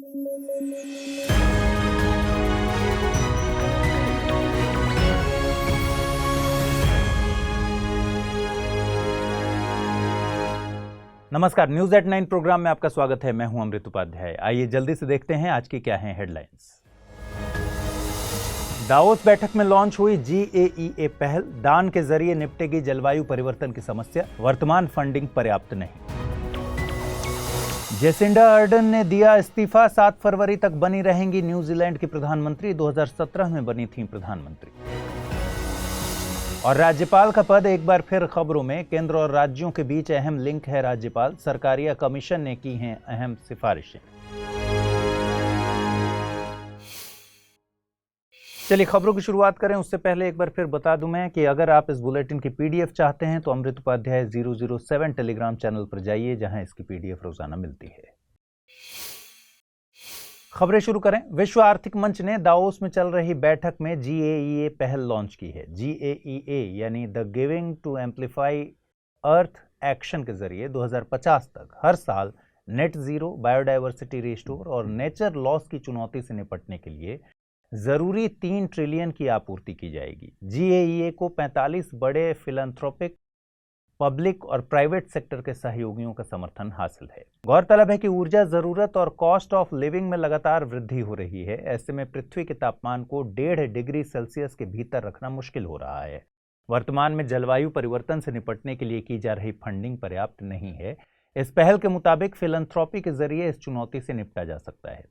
नमस्कार, news at 9 programme में आपका स्वागत है। मैं हूं अमृत उपाध्याय। आइए जल्दी से देखते हैं आज की क्या हैं हेडलाइंस। दावोस बैठक में लॉन्च हुई GAEA पहल, दान के जरिए निपटेगी जलवायु परिवर्तन की समस्या, वर्तमान फंडिंग पर्याप्त नहीं। जेसिंडा अर्डन ने दिया इस्तीफा, 7 फरवरी तक बनी रहेंगी न्यूजीलैंड की प्रधानमंत्री, 2017 में बनी थी प्रधानमंत्री। और राज्यपाल का पद एक बार फिर खबरों में, केंद्र और राज्यों के बीच अहम लिंक है राज्यपाल, सरकारिया कमीशन ने की हैं अहम सिफारिशें। चलिए खबरों की शुरुआत करें। उससे पहले एक बार फिर बता दूं मैं कि अगर आप इस बुलेटिन की PDF चाहते हैं तो अमृत उपाध्याय 007 टेलीग्राम चैनल पर जाइए, जहां इसकी PDF रोजाना मिलती है। खबरें शुरू करें। विश्व आर्थिक मंच ने दावोस में चल रही बैठक में GAEA पहल लॉन्च की है। GAEA यानी the giving to amplify earth action के जरिए 2050 तक हर साल नेट जीरो, बायोडायवर्सिटी रिस्टोर और नेचर लॉस की चुनौती से निपटने के लिए जरूरी 3 ट्रिलियन की आपूर्ति की जाएगी। GAEA को 45 बड़े फिलैंथ्रोपिक, पब्लिक और प्राइवेट सेक्टर के सहयोगियों का समर्थन हासिल है। गौरतलब है कि ऊर्जा जरूरत और कॉस्ट ऑफ लिविंग में लगातार वृद्धि हो रही है। ऐसे में पृथ्वी के तापमान को 1.5 डिग्री सेल्सियस के भीतर रखना मुश्किल हो रहा है। वर्तमान में जलवायु परिवर्तन से निपटने के लिए की जा रही फंडिंग पर्याप्त नहीं है। इस पहल के मुताबिक फिलैंथ्रोपी के जरिए इस चुनौती से निपटा जा सकता है।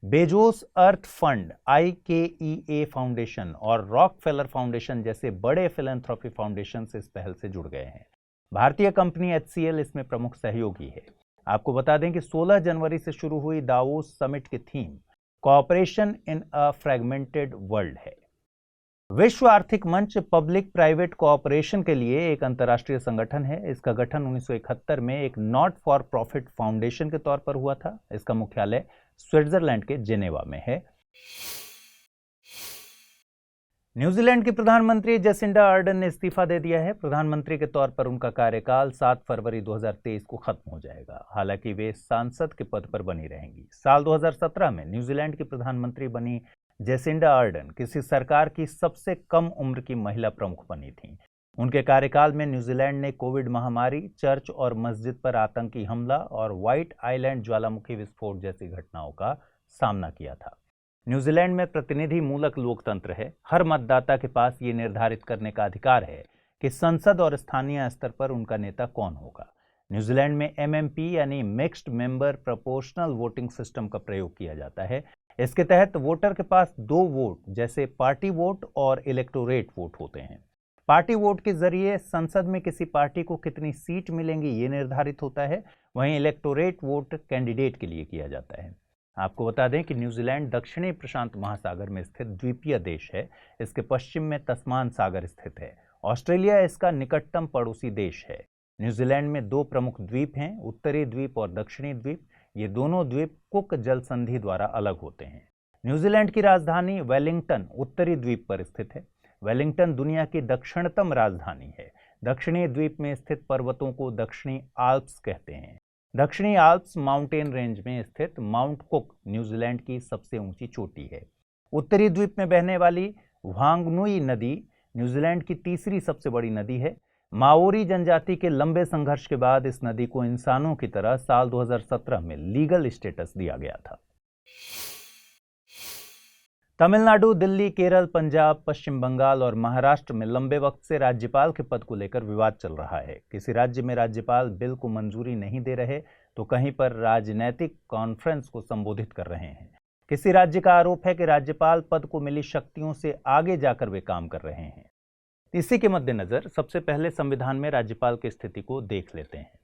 बेजोस अर्थ फंड, IKEA फाउंडेशन और रॉकफेलर फाउंडेशन जैसे बड़े फिलैंथ्रोपी फाउंडेशन इस पहल से जुड़ गए हैं। भारतीय कंपनी HCL इसमें प्रमुख सहयोगी है। आपको बता दें कि 16 जनवरी से शुरू हुई दावोस समिट की थीम कोऑपरेशन इन अ फ्रैगमेंटेड वर्ल्ड है। विश्व आर्थिक मंच पब्लिक प्राइवेट कोऑपरेशन के लिए एक अंतर्राष्ट्रीय संगठन है। इसका गठन 1971 में एक नॉट फॉर प्रॉफिट फाउंडेशन के तौर पर हुआ था। इसका मुख्यालय स्विट्जरलैंड के जेनेवा में है। न्यूजीलैंड की प्रधानमंत्री जेसिंडा अर्डन ने इस्तीफा दे दिया है। प्रधानमंत्री के तौर पर उनका कार्यकाल 7 फरवरी 2023 को खत्म हो जाएगा। हालांकि वे सांसद के पद पर बनी रहेंगी। साल 2017 में न्यूजीलैंड की प्रधानमंत्री बनी जेसिंडा अर्डन किसी सरकार की सबसे कम उम्र की महिला प्रमुख बनी थी। उनके कार्यकाल में न्यूजीलैंड ने कोविड महामारी, चर्च और मस्जिद पर आतंकी हमला और व्हाइट आइलैंड ज्वालामुखी विस्फोट जैसी घटनाओं का सामना किया था। न्यूजीलैंड में प्रतिनिधि मूलक लोकतंत्र है। हर मतदाता के पास ये निर्धारित करने का अधिकार है कि संसद और स्थानीय स्तर पर उनका नेता कौन होगा। न्यूजीलैंड में MMP यानी mixed member proportional voting system का प्रयोग किया जाता है। इसके तहत वोटर के पास 2 वोट जैसे पार्टी वोट और इलेक्टोरेट वोट होते हैं। पार्टी वोट के जरिए संसद में किसी पार्टी को कितनी सीट मिलेंगी ये निर्धारित होता है। वहीं इलेक्टोरेट वोट कैंडिडेट के लिए किया जाता है। आपको बता दें कि न्यूजीलैंड दक्षिणी प्रशांत महासागर में स्थित द्वीपीय देश है। इसके पश्चिम में तस्मान सागर स्थित है। ऑस्ट्रेलिया इसका निकटतम पड़ोसी देश है। न्यूजीलैंड में 2 प्रमुख द्वीप हैं, उत्तरी द्वीप और दक्षिणी द्वीप। ये दोनों द्वीप कुक जल संधि द्वारा अलग होते हैं। न्यूजीलैंड की राजधानी वेलिंगटन उत्तरी द्वीप पर स्थित है। वेलिंगटन दुनिया की दक्षिणतम राजधानी है। दक्षिणी द्वीप में स्थित पर्वतों को दक्षिणी आल्प्स कहते हैं। दक्षिणी आल्प्स माउंटेन रेंज में स्थित माउंट कुक न्यूजीलैंड की सबसे ऊंची चोटी है। उत्तरी द्वीप में बहने वाली वांगनुई नदी न्यूजीलैंड की तीसरी सबसे बड़ी नदी है। माओरी जनजाति के लंबे संघर्ष के बाद इस नदी को इंसानों की तरह साल 2017 में लीगल स्टेटस दिया गया था। तमिलनाडु, दिल्ली, केरल, पंजाब, पश्चिम बंगाल और महाराष्ट्र में लंबे वक्त से राज्यपाल के पद को लेकर विवाद चल रहा है। किसी राज्य में राज्यपाल बिल को मंजूरी नहीं दे रहे तो कहीं पर राजनैतिक कॉन्फ्रेंस को संबोधित कर रहे हैं। किसी राज्य का आरोप है कि राज्यपाल पद को मिली शक्तियों से आगे जाकर वे काम कर रहे हैं। इसी के मद्देनजर सबसे पहले संविधान में राज्यपाल की स्थिति को देख लेते हैं।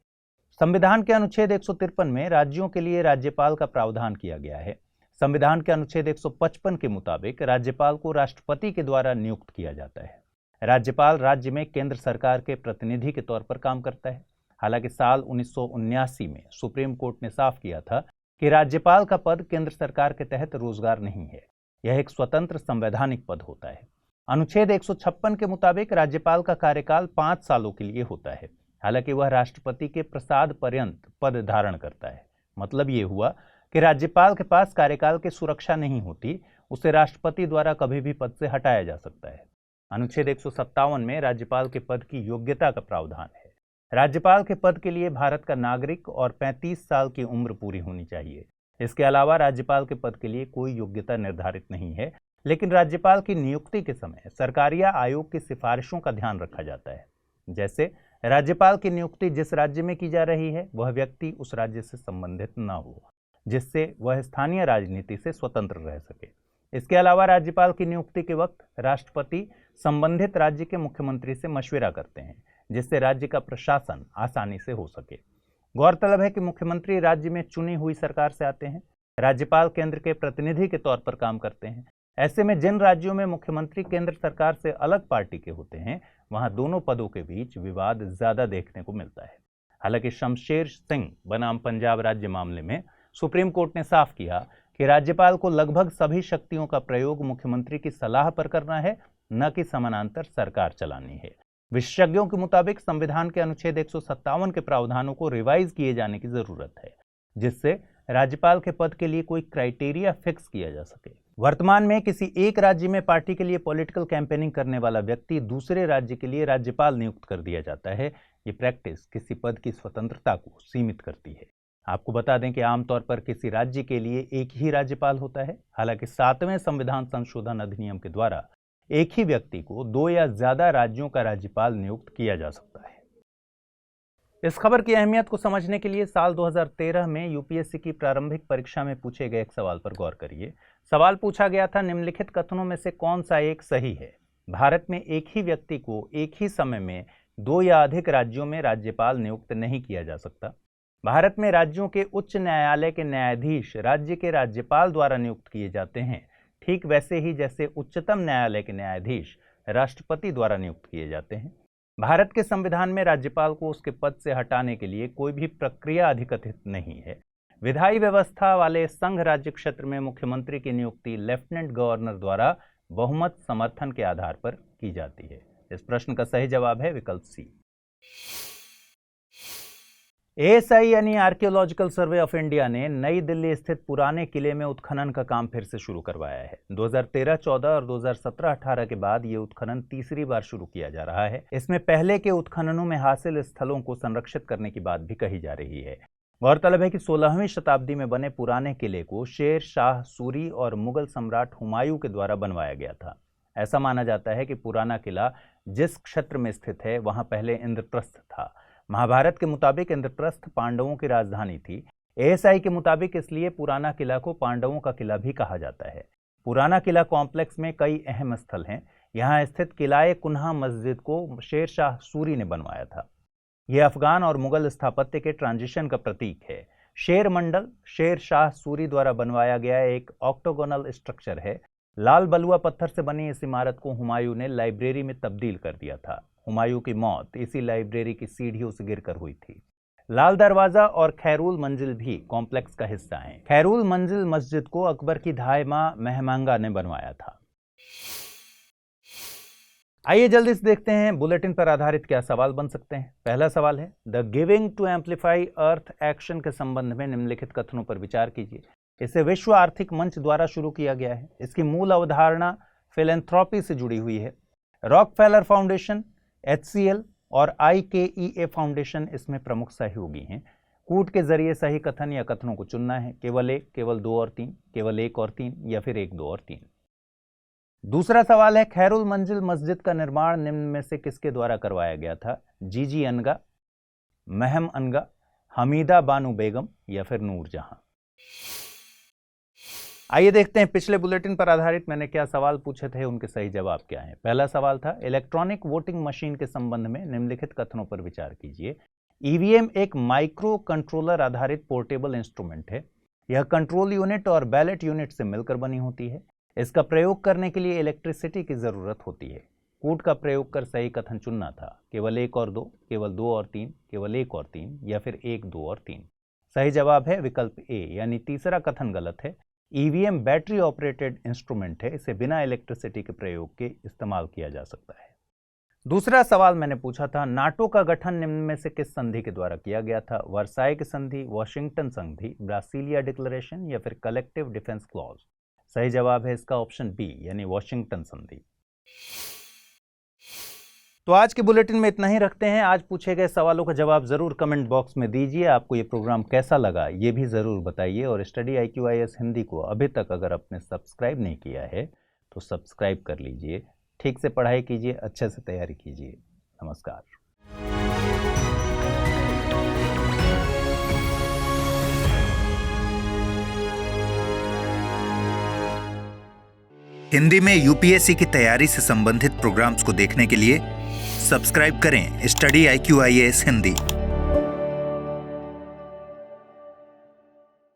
संविधान के अनुच्छेद 153 में राज्यों के लिए राज्यपाल का प्रावधान किया गया है। संविधान के अनुच्छेद 155 के मुताबिक राज्यपाल को राष्ट्रपति के द्वारा नियुक्त किया जाता है। राज्यपाल राज्य में केंद्र सरकार के प्रतिनिधि के तौर पर काम करता है। हालांकि साल 1979 में सुप्रीम कोर्ट ने साफ किया था कि राज्यपाल का पद केंद्र सरकार के तहत रोजगार नहीं है, यह एक स्वतंत्र संवैधानिक पद होता है। अनुच्छेद 156 के मुताबिक राज्यपाल का कार्यकाल 5 सालों के लिए होता है। हालांकि वह राष्ट्रपति के प्रसाद पर्यंत पद धारण करता है। मतलब ये हुआ कि राज्यपाल के पास कार्यकाल की सुरक्षा नहीं होती, उसे राष्ट्रपति द्वारा कभी भी पद से हटाया जा सकता है। अनुच्छेद 157 में राज्यपाल के पद की योग्यता का प्रावधान है। राज्यपाल के पद के लिए भारत का नागरिक और 35 साल की उम्र पूरी होनी चाहिए। इसके अलावा राज्यपाल के पद के लिए कोई योग्यता निर्धारित नहीं है, लेकिन राज्यपाल की नियुक्ति के समय सरकार या आयोग की सिफारिशों का ध्यान रखा जाता है। जैसे राज्यपाल की नियुक्ति जिस राज्य में की जा रही है वह व्यक्ति उस राज्य से संबंधित न हो, जिससे वह स्थानीय राजनीति से स्वतंत्र रह सके। इसके अलावा राज्यपाल की नियुक्ति के वक्त राष्ट्रपति संबंधित राज्य के मुख्यमंत्री से मशविरा करते हैं, जिससे राज्य का प्रशासन आसानी से हो सके। गौरतलब है कि मुख्यमंत्री राज्य में चुनी हुई सरकार से आते हैं, राज्यपाल केंद्र के प्रतिनिधि के तौर पर काम करते हैं। ऐसे में जिन राज्यों में मुख्यमंत्री केंद्र सरकार से अलग पार्टी के होते हैं, वहां दोनों पदों के बीच विवाद ज्यादा देखने को मिलता है। हालांकि शमशेर सिंह बनाम पंजाब राज्य मामले में सुप्रीम कोर्ट ने साफ किया कि राज्यपाल को लगभग सभी शक्तियों का प्रयोग मुख्यमंत्री की सलाह पर करना है, न कि समानांतर सरकार चलानी है। विशेषज्ञों के मुताबिक संविधान के अनुच्छेद 157 के प्रावधानों को रिवाइज किए जाने की जरूरत है, जिससे राज्यपाल के पद के लिए कोई क्राइटेरिया फिक्स किया जा सके। वर्तमान में किसी एक राज्य में पार्टी के लिए पॉलिटिकल कैंपेनिंग करने वाला व्यक्ति दूसरे राज्य के लिए राज्यपाल नियुक्त कर दिया जाता है। ये प्रैक्टिस किसी पद की स्वतंत्रता को सीमित करती है। आपको बता दें कि आमतौर पर किसी राज्य के लिए एक ही राज्यपाल होता है। हालांकि 7वें संविधान संशोधन अधिनियम के द्वारा एक ही व्यक्ति को 2 या ज्यादा राज्यों का राज्यपाल नियुक्त किया जा सकता है। इस खबर की अहमियत को समझने के लिए साल 2013 में यूपीएससी की प्रारंभिक परीक्षा में पूछे गए एक सवाल पर गौर करिए। सवाल पूछा गया था, निम्नलिखित कथनों में से कौन सा एक सही है? भारत में एक ही व्यक्ति को एक ही समय में 2 या अधिक राज्यों में राज्यपाल नियुक्त नहीं किया जा सकता। भारत में राज्यों के उच्च न्यायालय के न्यायाधीश राज्य के राज्यपाल द्वारा नियुक्त किए जाते हैं, ठीक वैसे ही जैसे उच्चतम न्यायालय के न्यायाधीश राष्ट्रपति द्वारा नियुक्त किए जाते हैं। भारत के संविधान में राज्यपाल को उसके पद से हटाने के लिए कोई भी प्रक्रिया अधिकथित नहीं है। विधायी व्यवस्था वाले संघ राज्य क्षेत्र में मुख्यमंत्री की नियुक्ति लेफ्टिनेंट गवर्नर द्वारा बहुमत समर्थन के आधार पर की जाती है। इस प्रश्न का सही जवाब है विकल्प सी। एएसआई यानी आर्कियोलॉजिकल सर्वे ऑफ इंडिया ने नई दिल्ली स्थित पुराने किले में उत्खनन का काम फिर से शुरू करवाया है। 2013-14 और 2017-18 के बाद ये उत्खनन तीसरी बार शुरू किया जा रहा है। इसमें पहले के उत्खननों में हासिल स्थलों को संरक्षित करने की बात भी कही जा रही है। गौरतलब है कि 16वीं शताब्दी में बने पुराने किले को शेर शाह सूरी और मुगल सम्राट हुमायूं के द्वारा बनवाया गया था। ऐसा माना जाता है कि पुराना किला जिस क्षेत्र में स्थित है वहां पहले इंद्रप्रस्थ था। महाभारत के मुताबिक इंद्रप्रस्थ पांडवों की राजधानी थी। एएसआई के मुताबिक इसलिए पुराना किला को पांडवों का किला भी कहा जाता है। पुराना किला कॉम्प्लेक्स में कई अहम स्थल हैं। यहाँ स्थित किलाए कुन्हा मस्जिद को शेर शाह सूरी ने बनवाया था। यह अफगान और मुगल स्थापत्य के ट्रांजिशन का प्रतीक है। शेर मंडल शेर शाह सूरी द्वारा बनवाया गया एक ऑक्टोगोनल स्ट्रक्चर है। लाल बलुआ पत्थर से बनी इस इमारत को हुमायूं ने लाइब्रेरी में तब्दील कर दिया था। हुमायूं की मौत इसी लाइब्रेरी की सीढ़ियों से गिरकर हुई थी। लाल दरवाजा और खैरूल मंजिल भी कॉम्प्लेक्स का हिस्सा हैं। खैरूल मंजिल मस्जिद को अकबर की धायमा महमांगा ने बनवाया था। आइए जल्दी से देखते हैं बुलेटिन पर आधारित क्या सवाल बन सकते हैं। पहला सवाल है, the giving to amplify earth action के संबंध में निम्नलिखित कथनों पर विचार कीजिए। इसे विश्व आर्थिक मंच द्वारा शुरू किया गया है। इसकी मूल अवधारणा फिलैंथ्रोपी से जुड़ी हुई है। रॉकफेलर फाउंडेशन, HCL और IKEA फाउंडेशन इसमें प्रमुख सहयोगी हैं। कूट के जरिए सही कथन या कथनों को चुनना है, केवल एक, केवल 2 और 3, केवल 1 और 3 या फिर 1, 2 और 3। दूसरा सवाल है, खैरुल मंजिल मस्जिद का निर्माण निम्न में से किसके द्वारा करवाया गया था? जीजी अनगा, महम अनगा, हमीदा बानू बेगम या फिर नूरजहां। आइए देखते हैं पिछले बुलेटिन पर आधारित मैंने क्या सवाल पूछे थे, उनके सही जवाब क्या हैं। पहला सवाल था, इलेक्ट्रॉनिक वोटिंग मशीन के संबंध में निम्नलिखित कथनों पर विचार कीजिए। ईवीएम एक माइक्रो कंट्रोलर आधारित पोर्टेबल इंस्ट्रूमेंट है। यह कंट्रोल यूनिट और बैलेट यूनिट से मिलकर बनी होती है। इसका प्रयोग करने के लिए इलेक्ट्रिसिटी की जरूरत होती है। कूट का प्रयोग कर सही कथन चुनना था, केवल 1 और 2, केवल 2 और 3, केवल 1 और 3 या फिर 1, 2 और 3। सही जवाब है विकल्प ए, यानी तीसरा कथन गलत है। ईवीएम बैटरी ऑपरेटेड इंस्ट्रूमेंट है। इसे बिना इलेक्ट्रिसिटी के प्रयोग के इस्तेमाल किया जा सकता है। दूसरा सवाल मैंने पूछा था, नाटो का गठन निम्न में से किस संधि के द्वारा किया गया था? वर्साई की संधि, वॉशिंगटन संधि, ब्रासिलिया डिक्लेरेशन या फिर कलेक्टिव डिफेंस क्लॉज? सही जवाब है इसका ऑप्शन बी, यानी वॉशिंगटन संधि। तो आज के बुलेटिन में इतना ही रखते हैं। आज पूछे गए सवालों का जवाब जरूर कमेंट बॉक्स में दीजिए। आपको ये प्रोग्राम कैसा लगा ये भी ज़रूर बताइए। और स्टडी IQ IAS हिंदी को अभी तक अगर आपने सब्सक्राइब नहीं किया है तो सब्सक्राइब कर लीजिए। ठीक से पढ़ाई कीजिए, अच्छे से तैयारी कीजिए। नमस्कार। हिंदी में UPSC की तैयारी से संबंधित प्रोग्राम्स को देखने के लिए सब्सक्राइब करें स्टडी IQ IAS हिंदी।